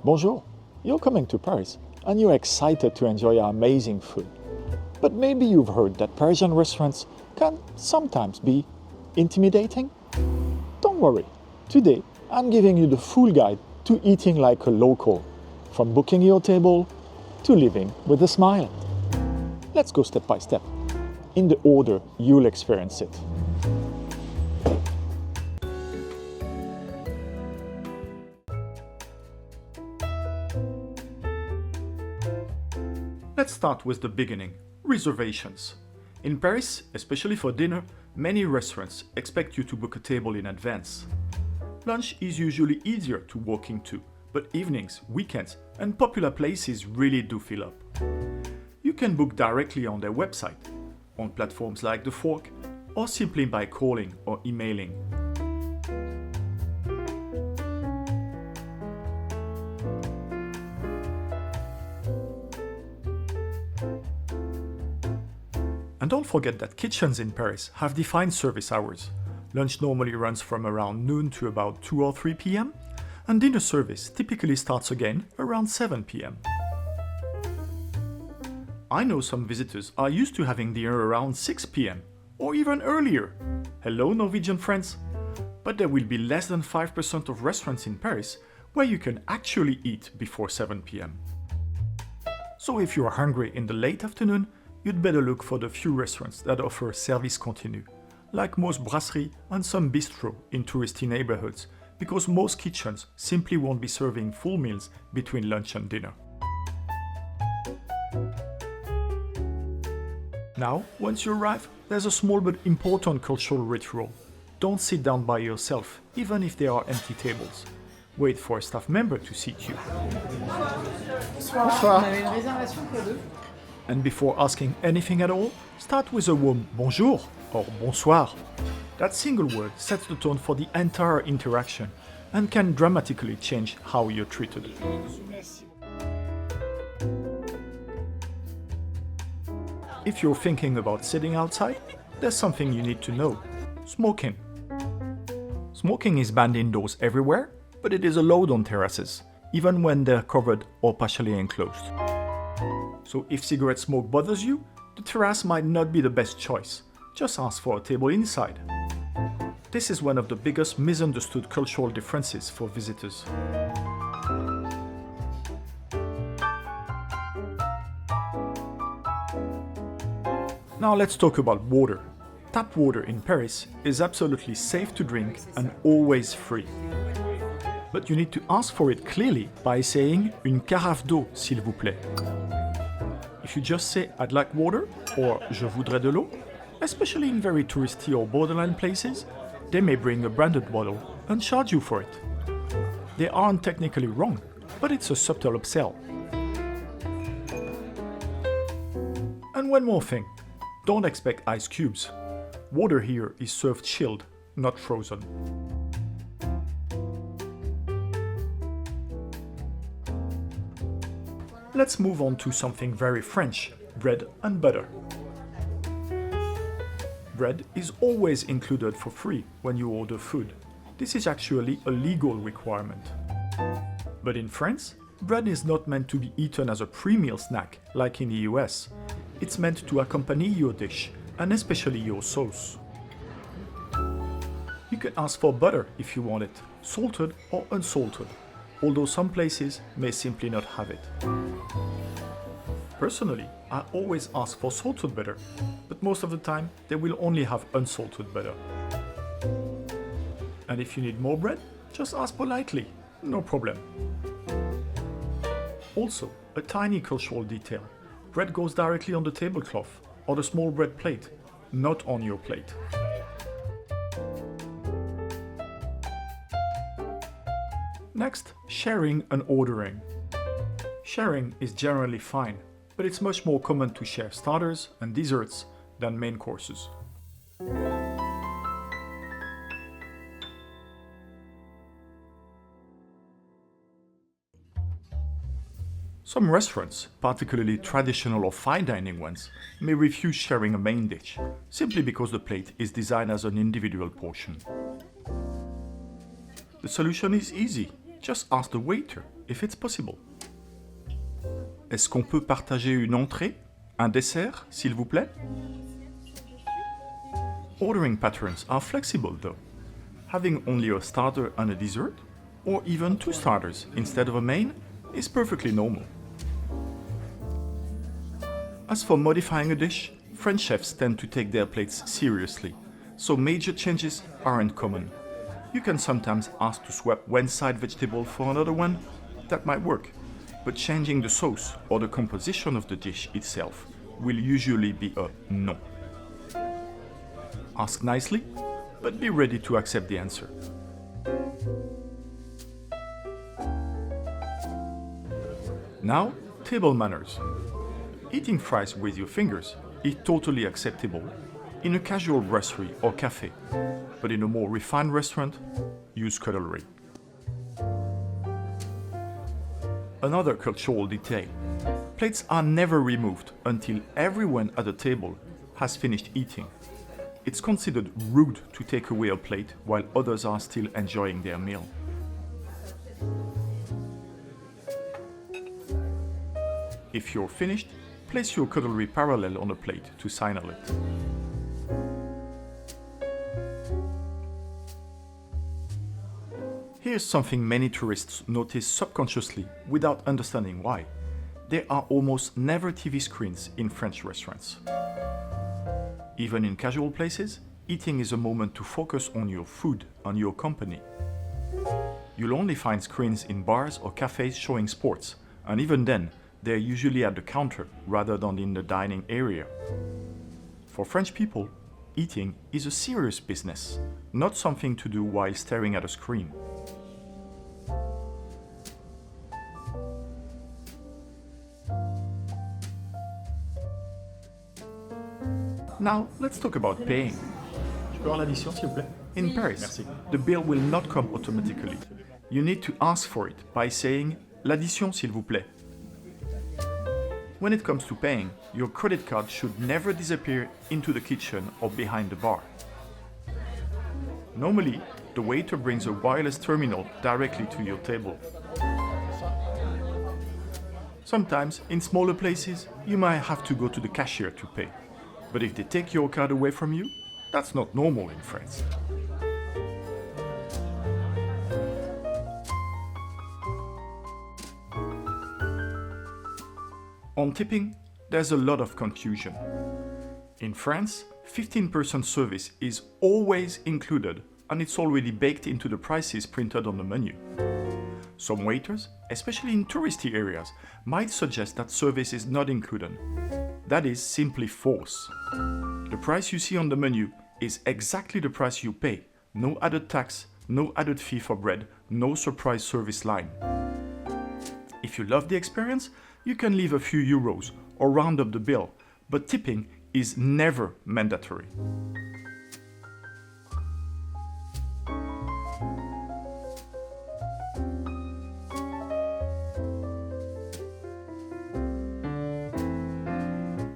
Bonjour, you're coming to Paris and you're excited to enjoy our amazing food. But maybe you've heard that Parisian restaurants can sometimes be intimidating? Don't worry, today I'm giving you the full guide to eating like a local, from booking your table to living with a smile. Let's go step by step, in the order you'll experience it. Let's start with the beginning, reservations. In Paris, especially for dinner, many restaurants expect you to book a table in advance. Lunch is usually easier to walk into, but evenings, weekends, and popular places really do fill up. You can book directly on their website, on platforms like The Fork, or simply by calling or emailing. And don't forget that kitchens in Paris have defined service hours. Lunch normally runs from around noon to about 2 or 3 p.m, and dinner service typically starts again around 7 p.m. I know some visitors are used to having dinner around 6 p.m, or even earlier. Hello, Norwegian friends! But there will be less than 5% of restaurants in Paris where you can actually eat before 7 p.m. So if you are hungry in the late afternoon, you'd better look for the few restaurants that offer service continu, like most brasseries and some bistro in touristy neighborhoods, because most kitchens simply won't be serving full meals between lunch and dinner. Now, once you arrive, there's a small but important cultural ritual. Don't sit down by yourself, even if there are empty tables. Wait for a staff member to seat you. Bonsoir. On avait une réservation pour deux. And before asking anything at all, start with a warm bonjour or bonsoir. That single word sets the tone for the entire interaction and can dramatically change how you're treated. If you're thinking about sitting outside, there's something you need to know. Smoking. Smoking is banned indoors everywhere, but it is allowed on terraces, even when they're covered or partially enclosed. So if cigarette smoke bothers you, the terrace might not be the best choice. Just ask for a table inside. This is one of the biggest misunderstood cultural differences for visitors. Now let's talk about water. Tap water in Paris is absolutely safe to drink and always free. But you need to ask for it clearly by saying une carafe d'eau, s'il vous plaît. If you just say I'd like water or je voudrais de l'eau, especially in very touristy or borderline places, they may bring a branded bottle and charge you for it. They aren't technically wrong, but it's a subtle upsell. And one more thing, don't expect ice cubes. Water here is served chilled, not frozen. Let's move on to something very French, bread and butter. Bread is always included for free when you order food. This is actually a legal requirement. But in France, bread is not meant to be eaten as a pre-meal snack like in the US. It's meant to accompany your dish, and especially your sauce. You can ask for butter if you want it, salted or unsalted, although some places may simply not have it. Personally, I always ask for salted butter, but most of the time they will only have unsalted butter. And if you need more bread, just ask politely, no problem. Also, a tiny cultural detail. Bread goes directly on the tablecloth or the small bread plate, not on your plate. Next, sharing and ordering. Sharing is generally fine, but it's much more common to share starters and desserts than main courses. Some restaurants, particularly traditional or fine dining ones, may refuse sharing a main dish, simply because the plate is designed as an individual portion. The solution is easy. Just ask the waiter, if it's possible. Est-ce qu'on peut partager une entrée, un dessert, s'il vous plaît? Ordering patterns are flexible though. Having only a starter and a dessert, or even 2 starters instead of a main, is perfectly normal. As for modifying a dish, French chefs tend to take their plates seriously, so major changes aren't common. You can sometimes ask to swap one side vegetable for another one, that might work, but changing the sauce or the composition of the dish itself will usually be a no. Ask nicely, but be ready to accept the answer. Now, table manners. Eating fries with your fingers is totally acceptable in a casual brasserie or cafe, but in a more refined restaurant, use cutlery. Another cultural detail. Plates are never removed until everyone at the table has finished eating. It's considered rude to take away a plate while others are still enjoying their meal. If you're finished, place your cutlery parallel on a plate to signal it. Here's something many tourists notice subconsciously without understanding why. There are almost never TV screens in French restaurants. Even in casual places, eating is a moment to focus on your food and your company. You'll only find screens in bars or cafes showing sports, and even then, they're usually at the counter rather than in the dining area. For French people, eating is a serious business, not something to do while staring at a screen. Now, let's talk about paying. Je peux avoir l'addition, s'il vous plaît? In Paris, Merci. the bill will not come automatically. You need to ask for it by saying l'addition s'il vous plaît. When it comes to paying, your credit card should never disappear into the kitchen or behind the bar. Normally, the waiter brings a wireless terminal directly to your table. Sometimes, in smaller places, you might have to go to the cashier to pay. But if they take your card away from you, that's not normal in France. On tipping, there's a lot of confusion. In France, 15% service is always included and it's already baked into the prices printed on the menu. Some waiters, especially in touristy areas, might suggest that service is not included. That is simply false. The price you see on the menu is exactly the price you pay. No added tax, no added fee for bread, no surprise service line. If you love the experience, you can leave a few euros or round up the bill, but tipping is never mandatory.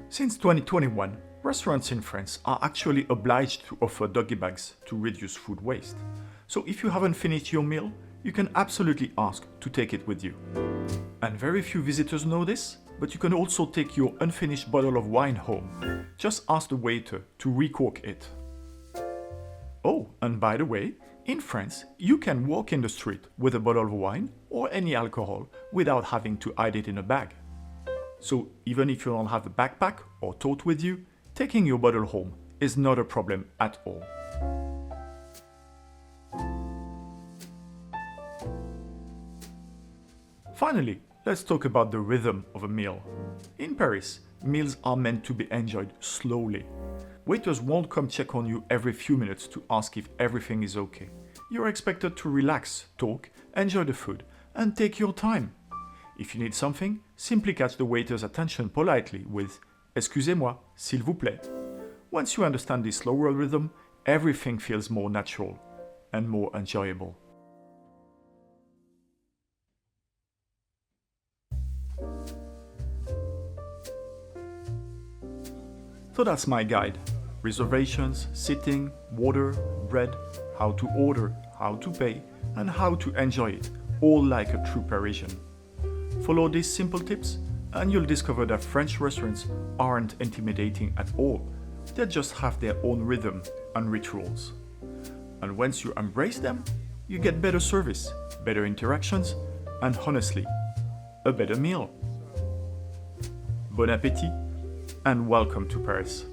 Since 2021, restaurants in France are actually obliged to offer doggy bags to reduce food waste. So if you haven't finished your meal, you can absolutely ask to take it with you. And very few visitors know this, but you can also take your unfinished bottle of wine home. Just ask the waiter to recork it. Oh, and by the way, in France, you can walk in the street with a bottle of wine or any alcohol without having to hide it in a bag. So even if you don't have a backpack or tote with you, taking your bottle home is not a problem at all. Finally, let's talk about the rhythm of a meal. In Paris, meals are meant to be enjoyed slowly. Waiters won't come check on you every few minutes to ask if everything is okay. You're expected to relax, talk, enjoy the food, and take your time. If you need something, simply catch the waiter's attention politely with "Excusez-moi, s'il vous plaît." Once you understand this slower rhythm, everything feels more natural and more enjoyable. So that's my guide. Reservations, sitting, water, bread, how to order, how to pay, and how to enjoy it, all like a true Parisian. Follow these simple tips and you'll discover that French restaurants aren't intimidating at all. They just have their own rhythm and rituals. And once you embrace them, you get better service, better interactions, and honestly, a better meal. Bon appétit and welcome to Paris.